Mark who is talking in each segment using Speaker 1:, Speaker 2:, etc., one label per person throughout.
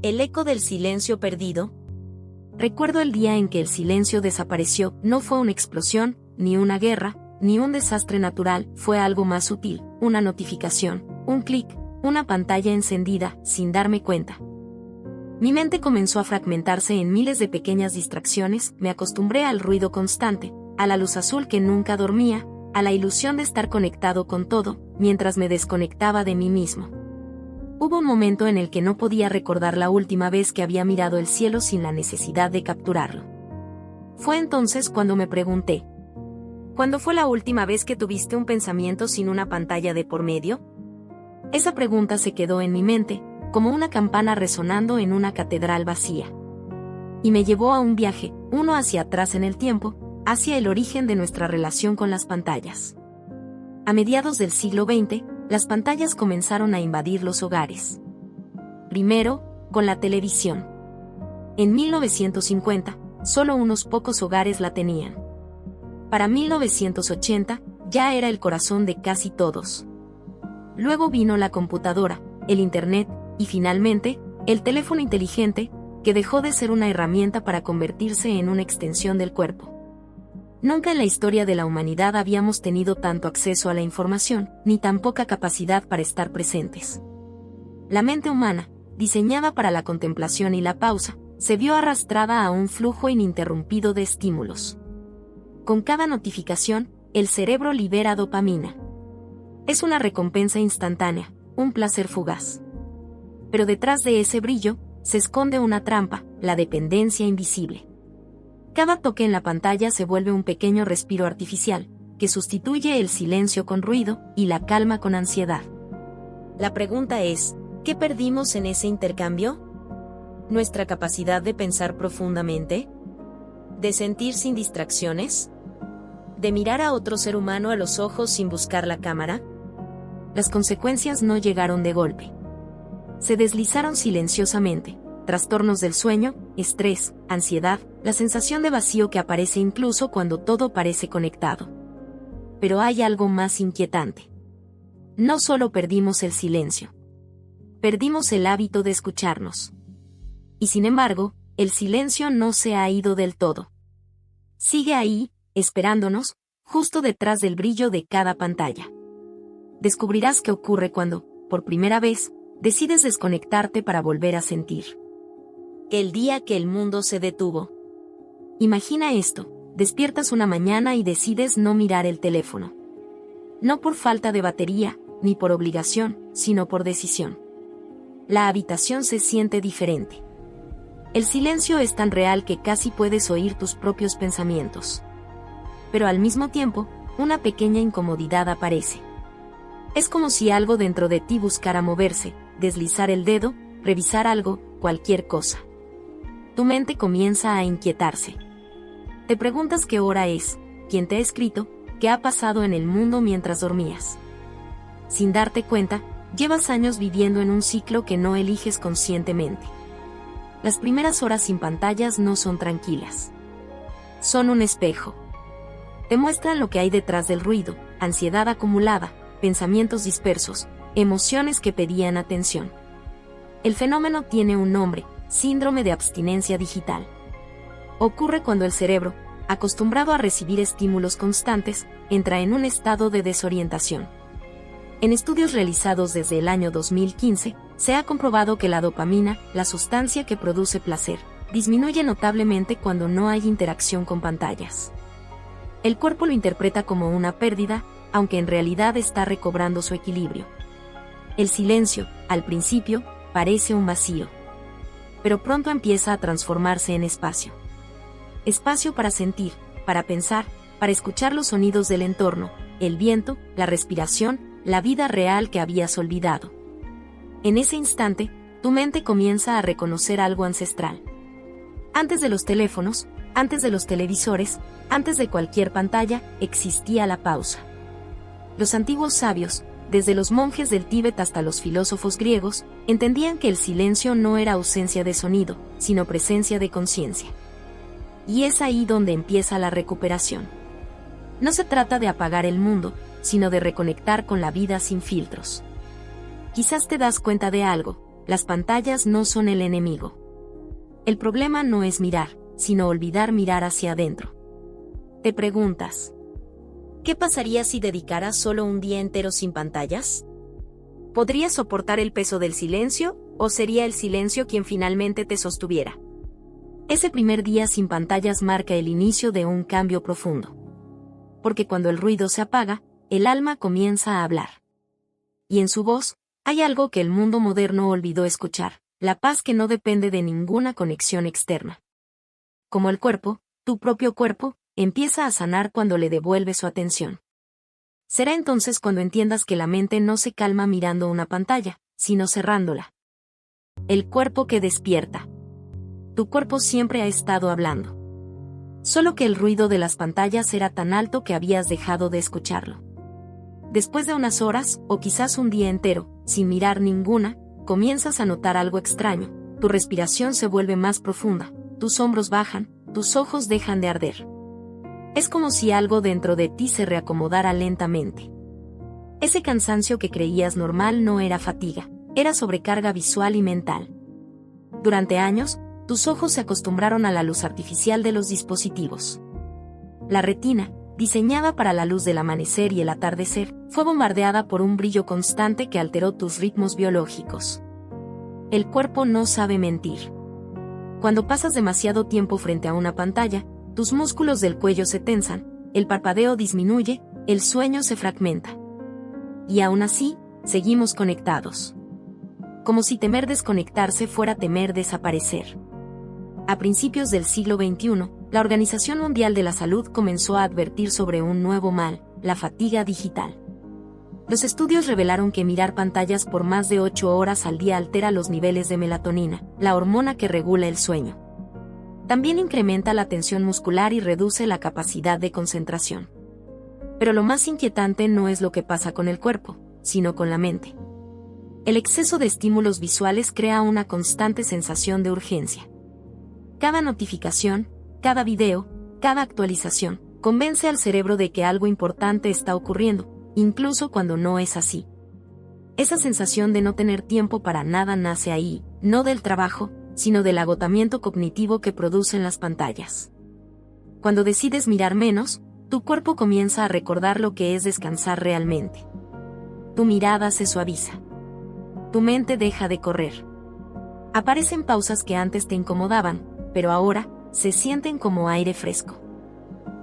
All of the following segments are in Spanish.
Speaker 1: El eco del silencio perdido. Recuerdo el día en que el silencio desapareció. No fue una explosión, ni una guerra, ni un desastre natural, fue algo más sutil, una notificación, un clic, una pantalla encendida, sin darme cuenta. Mi mente comenzó a fragmentarse en miles de pequeñas distracciones, me acostumbré al ruido constante, a la luz azul que nunca dormía, a la ilusión de estar conectado con todo, mientras me desconectaba de mí mismo. Hubo un momento en el que no podía recordar la última vez que había mirado el cielo sin la necesidad de capturarlo. Fue entonces cuando me pregunté, ¿cuándo fue la última vez que tuviste un pensamiento sin una pantalla de por medio? Esa pregunta se quedó en mi mente, como una campana resonando en una catedral vacía. Y me llevó a un viaje, uno hacia atrás en el tiempo, hacia el origen de nuestra relación con las pantallas. A mediados del siglo XX, las pantallas comenzaron a invadir los hogares. Primero, con la televisión. En 1950, solo unos pocos hogares la tenían. Para 1980, ya era el corazón de casi todos. Luego vino la computadora, el Internet, y finalmente, el teléfono inteligente, que dejó de ser una herramienta para convertirse en una extensión del cuerpo. Nunca en la historia de la humanidad habíamos tenido tanto acceso a la información, ni tan poca capacidad para estar presentes. La mente humana, diseñada para la contemplación y la pausa, se vio arrastrada a un flujo ininterrumpido de estímulos. Con cada notificación, el cerebro libera dopamina. Es una recompensa instantánea, un placer fugaz. Pero detrás de ese brillo, se esconde una trampa, la dependencia invisible. Cada toque en la pantalla se vuelve un pequeño respiro artificial, que sustituye el silencio con ruido y la calma con ansiedad. La pregunta es, ¿qué perdimos en ese intercambio? ¿Nuestra capacidad de pensar profundamente? ¿De sentir sin distracciones? ¿De mirar a otro ser humano a los ojos sin buscar la cámara? Las consecuencias no llegaron de golpe. Se deslizaron silenciosamente. Trastornos del sueño, estrés, ansiedad, la sensación de vacío que aparece incluso cuando todo parece conectado. Pero hay algo más inquietante. No solo perdimos el silencio. Perdimos el hábito de escucharnos. Y sin embargo, el silencio no se ha ido del todo. Sigue ahí, esperándonos, justo detrás del brillo de cada pantalla. Descubrirás qué ocurre cuando, por primera vez, decides desconectarte para volver a sentir. El día que el mundo se detuvo. Imagina esto, despiertas una mañana y decides no mirar el teléfono. No por falta de batería, ni por obligación, sino por decisión. La habitación se siente diferente. El silencio es tan real que casi puedes oír tus propios pensamientos. Pero al mismo tiempo, una pequeña incomodidad aparece. Es como si algo dentro de ti buscara moverse, deslizar el dedo, revisar algo, cualquier cosa. Tu mente comienza a inquietarse. Te preguntas qué hora es, quién te ha escrito, qué ha pasado en el mundo mientras dormías. Sin darte cuenta, llevas años viviendo en un ciclo que no eliges conscientemente. Las primeras horas sin pantallas no son tranquilas. Son un espejo. Te muestran lo que hay detrás del ruido, ansiedad acumulada, pensamientos dispersos, emociones que pedían atención. El fenómeno tiene un nombre: síndrome de abstinencia digital. Ocurre cuando el cerebro, acostumbrado a recibir estímulos constantes, entra en un estado de desorientación. En estudios realizados desde el año 2015, se ha comprobado que la dopamina, la sustancia que produce placer, disminuye notablemente cuando no hay interacción con pantallas. El cuerpo lo interpreta como una pérdida, aunque en realidad está recobrando su equilibrio. El silencio, al principio, parece un vacío. Pero pronto empieza a transformarse en espacio. Espacio para sentir, para pensar, para escuchar los sonidos del entorno, el viento, la respiración, la vida real que habías olvidado. En ese instante, tu mente comienza a reconocer algo ancestral. Antes de los teléfonos, antes de los televisores, antes de cualquier pantalla, existía la pausa. Los antiguos sabios, desde los monjes del Tíbet hasta los filósofos griegos, entendían que el silencio no era ausencia de sonido, sino presencia de conciencia. Y es ahí donde empieza la recuperación. No se trata de apagar el mundo, sino de reconectar con la vida sin filtros. Quizás te das cuenta de algo: las pantallas no son el enemigo. El problema no es mirar, sino olvidar mirar hacia adentro. Te preguntas, ¿qué pasaría si dedicaras solo un día entero sin pantallas? ¿Podrías soportar el peso del silencio, o sería el silencio quien finalmente te sostuviera? Ese primer día sin pantallas marca el inicio de un cambio profundo. Porque cuando el ruido se apaga, el alma comienza a hablar. Y en su voz, hay algo que el mundo moderno olvidó escuchar, la paz que no depende de ninguna conexión externa. Como el cuerpo, tu propio cuerpo, empieza a sanar cuando le devuelve su atención. Será entonces cuando entiendas que la mente no se calma mirando una pantalla, sino cerrándola. El cuerpo que despierta. Tu cuerpo siempre ha estado hablando. Solo que el ruido de las pantallas era tan alto que habías dejado de escucharlo. Después de unas horas, o quizás un día entero, sin mirar ninguna, comienzas a notar algo extraño. Tu respiración se vuelve más profunda, tus hombros bajan, tus ojos dejan de arder. Es como si algo dentro de ti se reacomodara lentamente. Ese cansancio que creías normal no era fatiga, era sobrecarga visual y mental. Durante años, tus ojos se acostumbraron a la luz artificial de los dispositivos. La retina, diseñada para la luz del amanecer y el atardecer, fue bombardeada por un brillo constante que alteró tus ritmos biológicos. El cuerpo no sabe mentir. Cuando pasas demasiado tiempo frente a una pantalla, tus músculos del cuello se tensan, el parpadeo disminuye, el sueño se fragmenta. Y aún así, seguimos conectados. Como si temer desconectarse fuera temer desaparecer. A principios del siglo XXI, la Organización Mundial de la Salud comenzó a advertir sobre un nuevo mal, la fatiga digital. Los estudios revelaron que mirar pantallas por más de 8 horas al día altera los niveles de melatonina, la hormona que regula el sueño. También incrementa la tensión muscular y reduce la capacidad de concentración. Pero lo más inquietante no es lo que pasa con el cuerpo, sino con la mente. El exceso de estímulos visuales crea una constante sensación de urgencia. Cada notificación, cada video, cada actualización, convence al cerebro de que algo importante está ocurriendo, incluso cuando no es así. Esa sensación de no tener tiempo para nada nace ahí, no del trabajo, sino del agotamiento cognitivo que producen las pantallas. Cuando decides mirar menos, tu cuerpo comienza a recordar lo que es descansar realmente. Tu mirada se suaviza. Tu mente deja de correr. Aparecen pausas que antes te incomodaban, pero ahora, se sienten como aire fresco.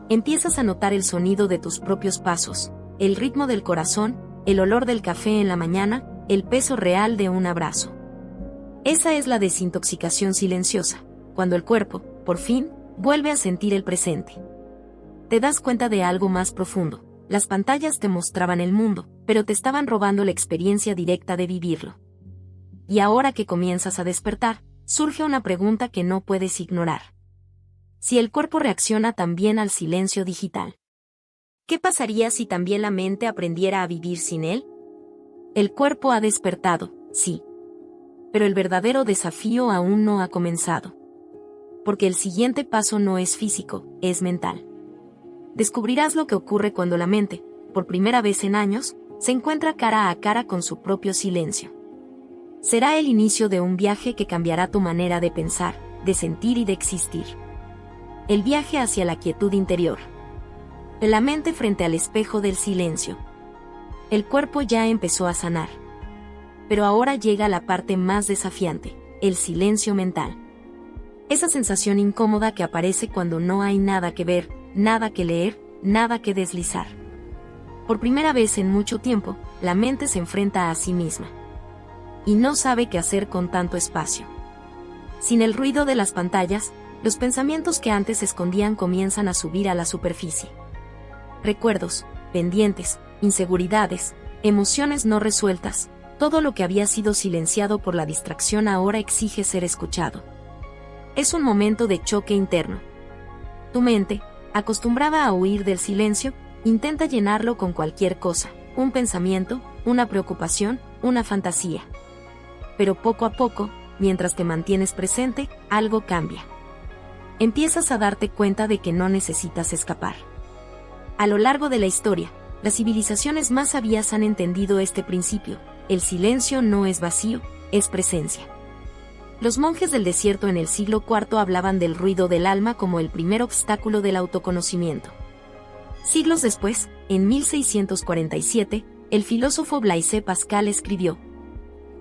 Speaker 1: Empiezas a notar el sonido de tus propios pasos, el ritmo del corazón, el olor del café en la mañana, el peso real de un abrazo. Esa es la desintoxicación silenciosa, cuando el cuerpo, por fin, vuelve a sentir el presente. Te das cuenta de algo más profundo. Las pantallas te mostraban el mundo, pero te estaban robando la experiencia directa de vivirlo. Y ahora que comienzas a despertar, surge una pregunta que no puedes ignorar. Si el cuerpo reacciona también al silencio digital, ¿qué pasaría si también la mente aprendiera a vivir sin él? El cuerpo ha despertado, sí. Pero el verdadero desafío aún no ha comenzado. Porque el siguiente paso no es físico, es mental. Descubrirás lo que ocurre cuando la mente, por primera vez en años, se encuentra cara a cara con su propio silencio. Será el inicio de un viaje que cambiará tu manera de pensar, de sentir y de existir. El viaje hacia la quietud interior. La mente frente al espejo del silencio. El cuerpo ya empezó a sanar. Pero ahora llega la parte más desafiante, el silencio mental. Esa sensación incómoda que aparece cuando no hay nada que ver, nada que leer, nada que deslizar. Por primera vez en mucho tiempo, la mente se enfrenta a sí misma. Y no sabe qué hacer con tanto espacio. Sin el ruido de las pantallas, los pensamientos que antes se escondían comienzan a subir a la superficie. Recuerdos, pendientes, inseguridades, emociones no resueltas, todo lo que había sido silenciado por la distracción ahora exige ser escuchado. Es un momento de choque interno. Tu mente, acostumbrada a huir del silencio, intenta llenarlo con cualquier cosa, un pensamiento, una preocupación, una fantasía. Pero poco a poco, mientras te mantienes presente, algo cambia. Empiezas a darte cuenta de que no necesitas escapar. A lo largo de la historia, las civilizaciones más sabias han entendido este principio: el silencio no es vacío, es presencia. Los monjes del desierto en el siglo IV hablaban del ruido del alma como el primer obstáculo del autoconocimiento. Siglos después, en 1647, el filósofo Blaise Pascal escribió: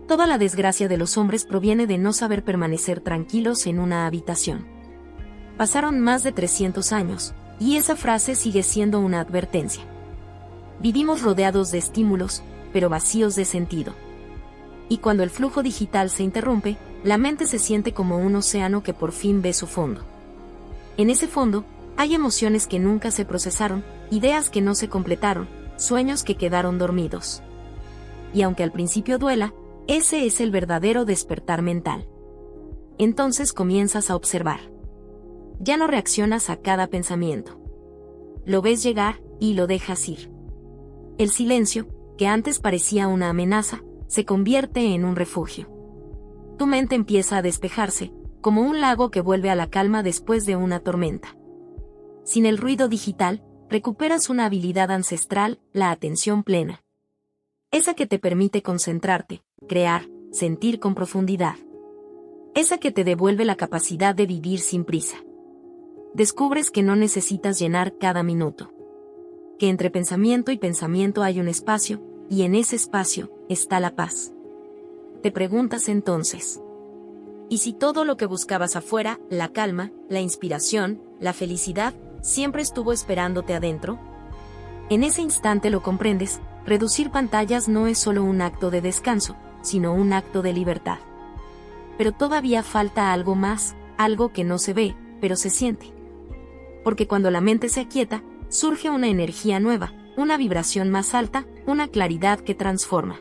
Speaker 1: «Toda la desgracia de los hombres proviene de no saber permanecer tranquilos en una habitación». Pasaron más de 300 años, y esa frase sigue siendo una advertencia. Vivimos rodeados de estímulos, pero vacíos de sentido. Y cuando el flujo digital se interrumpe, la mente se siente como un océano que por fin ve su fondo. En ese fondo, hay emociones que nunca se procesaron, ideas que no se completaron, sueños que quedaron dormidos. Y aunque al principio duela, ese es el verdadero despertar mental. Entonces comienzas a observar. Ya no reaccionas a cada pensamiento. Lo ves llegar y lo dejas ir. El silencio, que antes parecía una amenaza, se convierte en un refugio. Tu mente empieza a despejarse, como un lago que vuelve a la calma después de una tormenta. Sin el ruido digital, recuperas una habilidad ancestral, la atención plena. Esa que te permite concentrarte, crear, sentir con profundidad. Esa que te devuelve la capacidad de vivir sin prisa. Descubres que no necesitas llenar cada minuto. Que entre pensamiento y pensamiento hay un espacio, y en ese espacio está la paz. Te preguntas entonces: ¿y si todo lo que buscabas afuera, la calma, la inspiración, la felicidad, siempre estuvo esperándote adentro? En ese instante lo comprendes, reducir pantallas no es solo un acto de descanso, sino un acto de libertad. Pero todavía falta algo más, algo que no se ve, pero se siente. Porque cuando la mente se aquieta, surge una energía nueva, una vibración más alta, una claridad que transforma.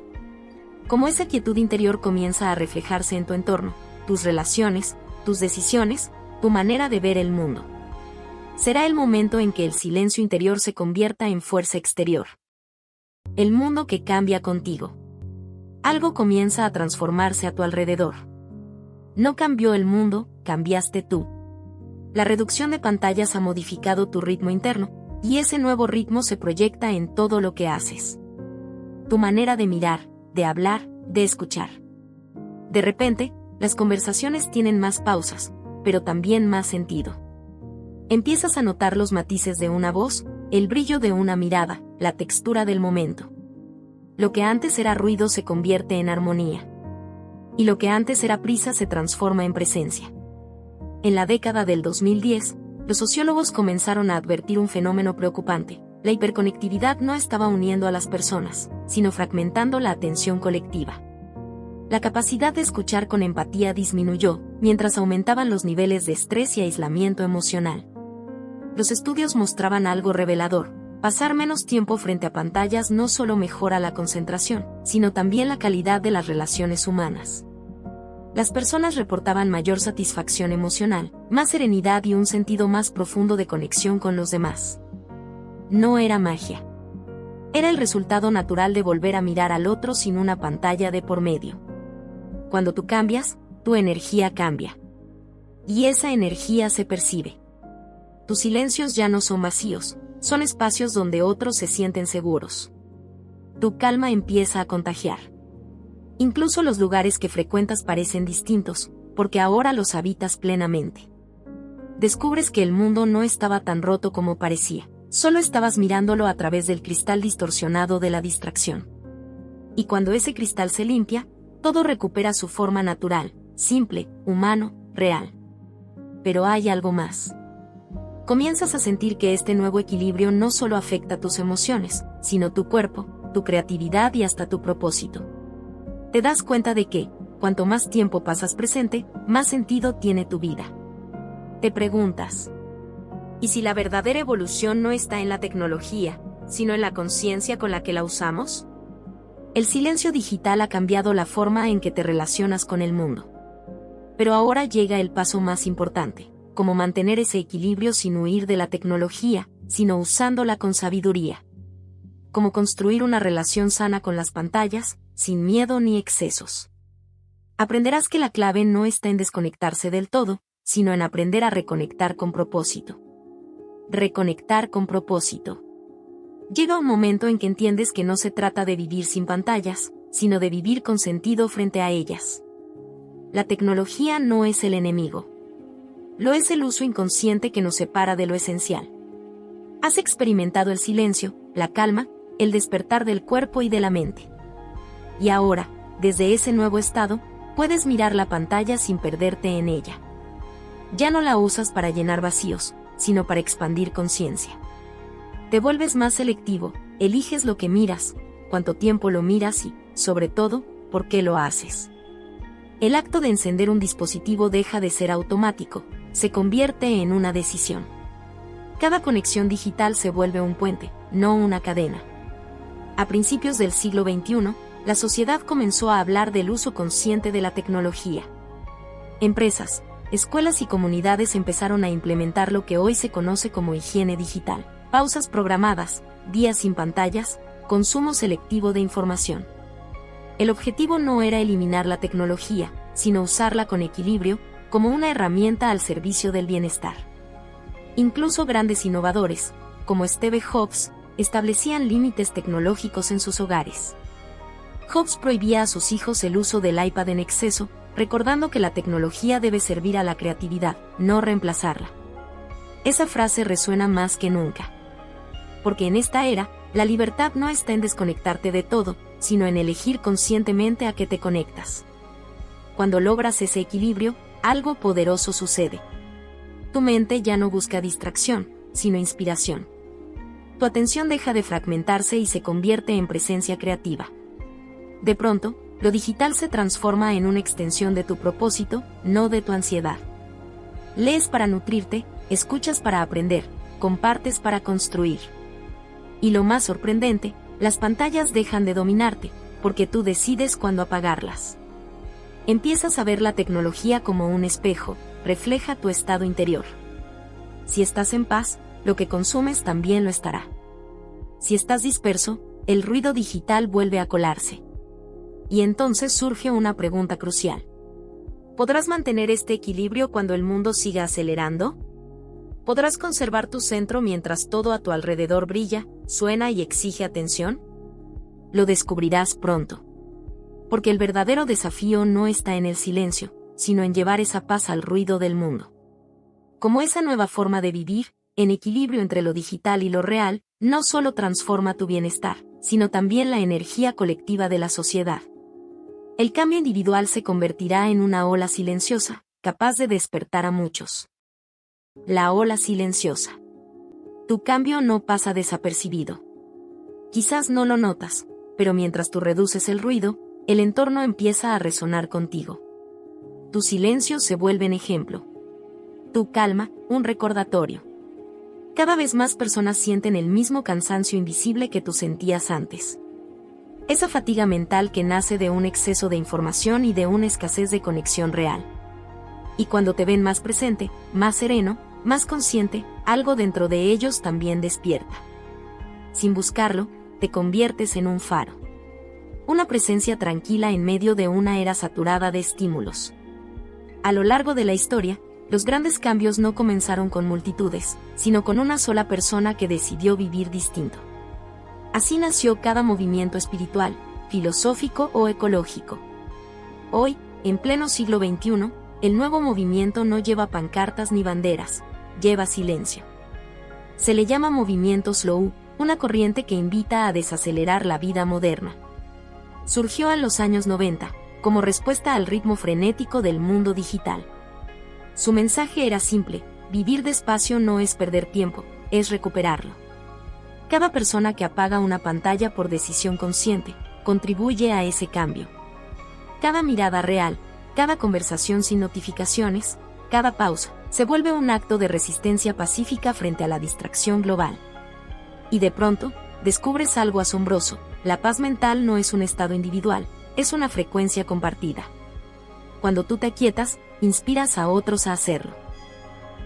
Speaker 1: Como esa quietud interior comienza a reflejarse en tu entorno, tus relaciones, tus decisiones, tu manera de ver el mundo. Será el momento en que el silencio interior se convierta en fuerza exterior. El mundo que cambia contigo. Algo comienza a transformarse a tu alrededor. No cambió el mundo, cambiaste tú. La reducción de pantallas ha modificado tu ritmo interno, y ese nuevo ritmo se proyecta en todo lo que haces. Tu manera de mirar, de hablar, de escuchar. De repente, las conversaciones tienen más pausas, pero también más sentido. Empiezas a notar los matices de una voz, el brillo de una mirada, la textura del momento. Lo que antes era ruido se convierte en armonía. Y lo que antes era prisa se transforma en presencia. En la década del 2010, los sociólogos comenzaron a advertir un fenómeno preocupante. La hiperconectividad no estaba uniendo a las personas, sino fragmentando la atención colectiva. La capacidad de escuchar con empatía disminuyó, mientras aumentaban los niveles de estrés y aislamiento emocional. Los estudios mostraban algo revelador: pasar menos tiempo frente a pantallas no solo mejora la concentración, sino también la calidad de las relaciones humanas. Las personas reportaban mayor satisfacción emocional, más serenidad y un sentido más profundo de conexión con los demás. No era magia. Era el resultado natural de volver a mirar al otro sin una pantalla de por medio. Cuando tú cambias, tu energía cambia. Y esa energía se percibe. Tus silencios ya no son vacíos, son espacios donde otros se sienten seguros. Tu calma empieza a contagiar. Incluso los lugares que frecuentas parecen distintos, porque ahora los habitas plenamente. Descubres que el mundo no estaba tan roto como parecía, solo estabas mirándolo a través del cristal distorsionado de la distracción. Y cuando ese cristal se limpia, todo recupera su forma natural, simple, humano, real. Pero hay algo más. Comienzas a sentir que este nuevo equilibrio no solo afecta tus emociones, sino tu cuerpo, tu creatividad y hasta tu propósito. Te das cuenta de que, cuanto más tiempo pasas presente, más sentido tiene tu vida. Te preguntas: ¿y si la verdadera evolución no está en la tecnología, sino en la conciencia con la que la usamos? El silencio digital ha cambiado la forma en que te relacionas con el mundo. Pero ahora llega el paso más importante: cómo mantener ese equilibrio sin huir de la tecnología, sino usándola con sabiduría. Cómo construir una relación sana con las pantallas, sin miedo ni excesos. Aprenderás que la clave no está en desconectarse del todo, sino en aprender a reconectar con propósito. Reconectar con propósito. Llega un momento en que entiendes que no se trata de vivir sin pantallas, sino de vivir con sentido frente a ellas. La tecnología no es el enemigo. Lo es el uso inconsciente que nos separa de lo esencial. Has experimentado el silencio, la calma, el despertar del cuerpo y de la mente. Y ahora, desde ese nuevo estado, puedes mirar la pantalla sin perderte en ella. Ya no la usas para llenar vacíos, sino para expandir conciencia. Te vuelves más selectivo, eliges lo que miras, cuánto tiempo lo miras y, sobre todo, por qué lo haces. El acto de encender un dispositivo deja de ser automático, se convierte en una decisión. Cada conexión digital se vuelve un puente, no una cadena. A principios del siglo XXI, la sociedad comenzó a hablar del uso consciente de la tecnología. Empresas, escuelas y comunidades empezaron a implementar lo que hoy se conoce como higiene digital. Pausas programadas, días sin pantallas, consumo selectivo de información. El objetivo no era eliminar la tecnología, sino usarla con equilibrio, como una herramienta al servicio del bienestar. Incluso grandes innovadores, como Steve Jobs, establecían límites tecnológicos en sus hogares. Jobs prohibía a sus hijos el uso del iPad en exceso, recordando que la tecnología debe servir a la creatividad, no reemplazarla. Esa frase resuena más que nunca. Porque en esta era, la libertad no está en desconectarte de todo, sino en elegir conscientemente a qué te conectas. Cuando logras ese equilibrio, algo poderoso sucede. Tu mente ya no busca distracción, sino inspiración. Tu atención deja de fragmentarse y se convierte en presencia creativa. De pronto, lo digital se transforma en una extensión de tu propósito, no de tu ansiedad. Lees para nutrirte, escuchas para aprender, compartes para construir. Y lo más sorprendente, las pantallas dejan de dominarte, porque tú decides cuándo apagarlas. Empiezas a ver la tecnología como un espejo, refleja tu estado interior. Si estás en paz, lo que consumes también lo estará. Si estás disperso, el ruido digital vuelve a colarse. Y entonces surge una pregunta crucial. ¿Podrás mantener este equilibrio cuando el mundo siga acelerando? ¿Podrás conservar tu centro mientras todo a tu alrededor brilla, suena y exige atención? Lo descubrirás pronto. Porque el verdadero desafío no está en el silencio, sino en llevar esa paz al ruido del mundo. Como esa nueva forma de vivir, en equilibrio entre lo digital y lo real, no solo transforma tu bienestar, sino también la energía colectiva de la sociedad. El cambio individual se convertirá en una ola silenciosa, capaz de despertar a muchos. La ola silenciosa. Tu cambio no pasa desapercibido. Quizás no lo notas, pero mientras tú reduces el ruido, el entorno empieza a resonar contigo. Tus silencios se vuelven ejemplo. Tu calma, un recordatorio. Cada vez más personas sienten el mismo cansancio invisible que tú sentías antes. Esa fatiga mental que nace de un exceso de información y de una escasez de conexión real. Y cuando te ven más presente, más sereno, más consciente, algo dentro de ellos también despierta. Sin buscarlo, te conviertes en un faro. Una presencia tranquila en medio de una era saturada de estímulos. A lo largo de la historia, los grandes cambios no comenzaron con multitudes, sino con una sola persona que decidió vivir distinto. Así nació cada movimiento espiritual, filosófico o ecológico. Hoy, en pleno siglo XXI, el nuevo movimiento no lleva pancartas ni banderas, lleva silencio. Se le llama movimiento slow, una corriente que invita a desacelerar la vida moderna. Surgió en los años 90, como respuesta al ritmo frenético del mundo digital. Su mensaje era simple: vivir despacio no es perder tiempo, es recuperarlo. Cada persona que apaga una pantalla por decisión consciente, contribuye a ese cambio. Cada mirada real, cada conversación sin notificaciones, cada pausa, se vuelve un acto de resistencia pacífica frente a la distracción global. Y de pronto, descubres algo asombroso: la paz mental no es un estado individual, es una frecuencia compartida. Cuando tú te aquietas, inspiras a otros a hacerlo.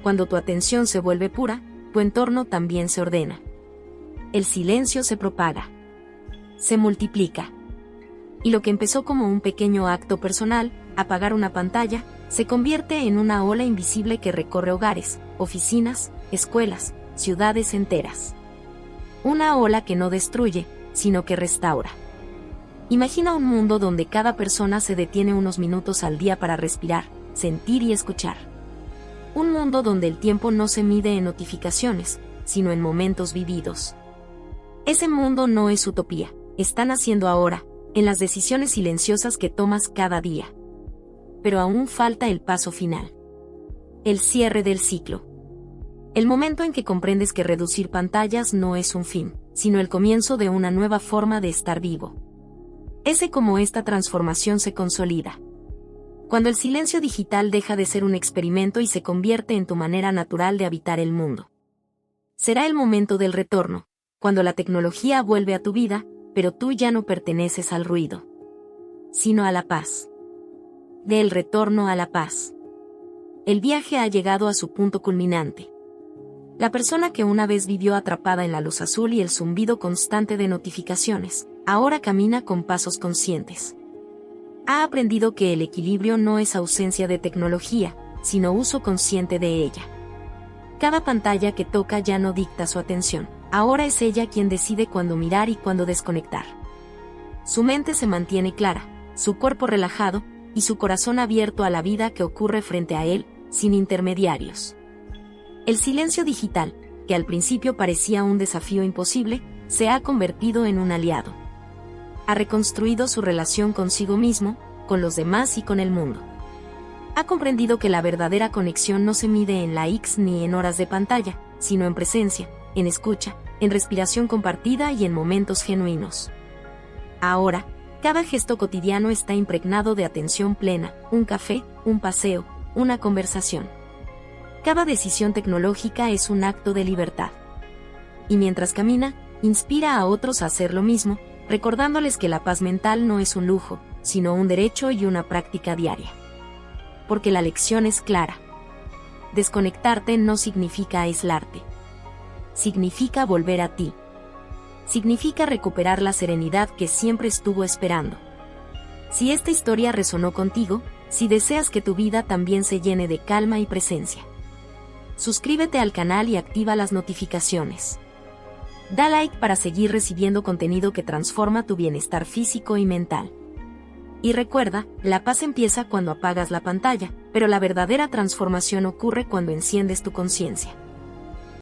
Speaker 1: Cuando tu atención se vuelve pura, tu entorno también se ordena. El silencio se propaga. Se multiplica. Y lo que empezó como un pequeño acto personal, apagar una pantalla, se convierte en una ola invisible que recorre hogares, oficinas, escuelas, ciudades enteras. Una ola que no destruye, sino que restaura. Imagina un mundo donde cada persona se detiene unos minutos al día para respirar, sentir y escuchar. Un mundo donde el tiempo no se mide en notificaciones, sino en momentos vividos. Ese mundo no es utopía, está naciendo ahora, en las decisiones silenciosas que tomas cada día. Pero aún falta el paso final. El cierre del ciclo. El momento en que comprendes que reducir pantallas no es un fin, sino el comienzo de una nueva forma de estar vivo. Ese como esta transformación se consolida. Cuando el silencio digital deja de ser un experimento y se convierte en tu manera natural de habitar el mundo. Será el momento del retorno, cuando la tecnología vuelve a tu vida, pero tú ya no perteneces al ruido, sino a la paz. Del retorno a la paz. El viaje ha llegado a su punto culminante. La persona que una vez vivió atrapada en la luz azul y el zumbido constante de notificaciones, ahora camina con pasos conscientes. Ha aprendido que el equilibrio no es ausencia de tecnología, sino uso consciente de ella. Cada pantalla que toca ya no dicta su atención, ahora es ella quien decide cuándo mirar y cuándo desconectar. Su mente se mantiene clara, su cuerpo relajado, y su corazón abierto a la vida que ocurre frente a él, sin intermediarios. El silencio digital, que al principio parecía un desafío imposible, se ha convertido en un aliado. Ha reconstruido su relación consigo mismo, con los demás y con el mundo. Ha comprendido que la verdadera conexión no se mide en likes ni en horas de pantalla, sino en presencia, en escucha, en respiración compartida y en momentos genuinos. Ahora, cada gesto cotidiano está impregnado de atención plena, un café, un paseo, una conversación. Cada decisión tecnológica es un acto de libertad. Y mientras camina, inspira a otros a hacer lo mismo, recordándoles que la paz mental no es un lujo, sino un derecho y una práctica diaria. Porque la lección es clara. Desconectarte no significa aislarte. Significa volver a ti. Significa recuperar la serenidad que siempre estuvo esperando. Si esta historia resonó contigo, si deseas que tu vida también se llene de calma y presencia, suscríbete al canal y activa las notificaciones. Da like para seguir recibiendo contenido que transforma tu bienestar físico y mental. Y recuerda, la paz empieza cuando apagas la pantalla, pero la verdadera transformación ocurre cuando enciendes tu conciencia.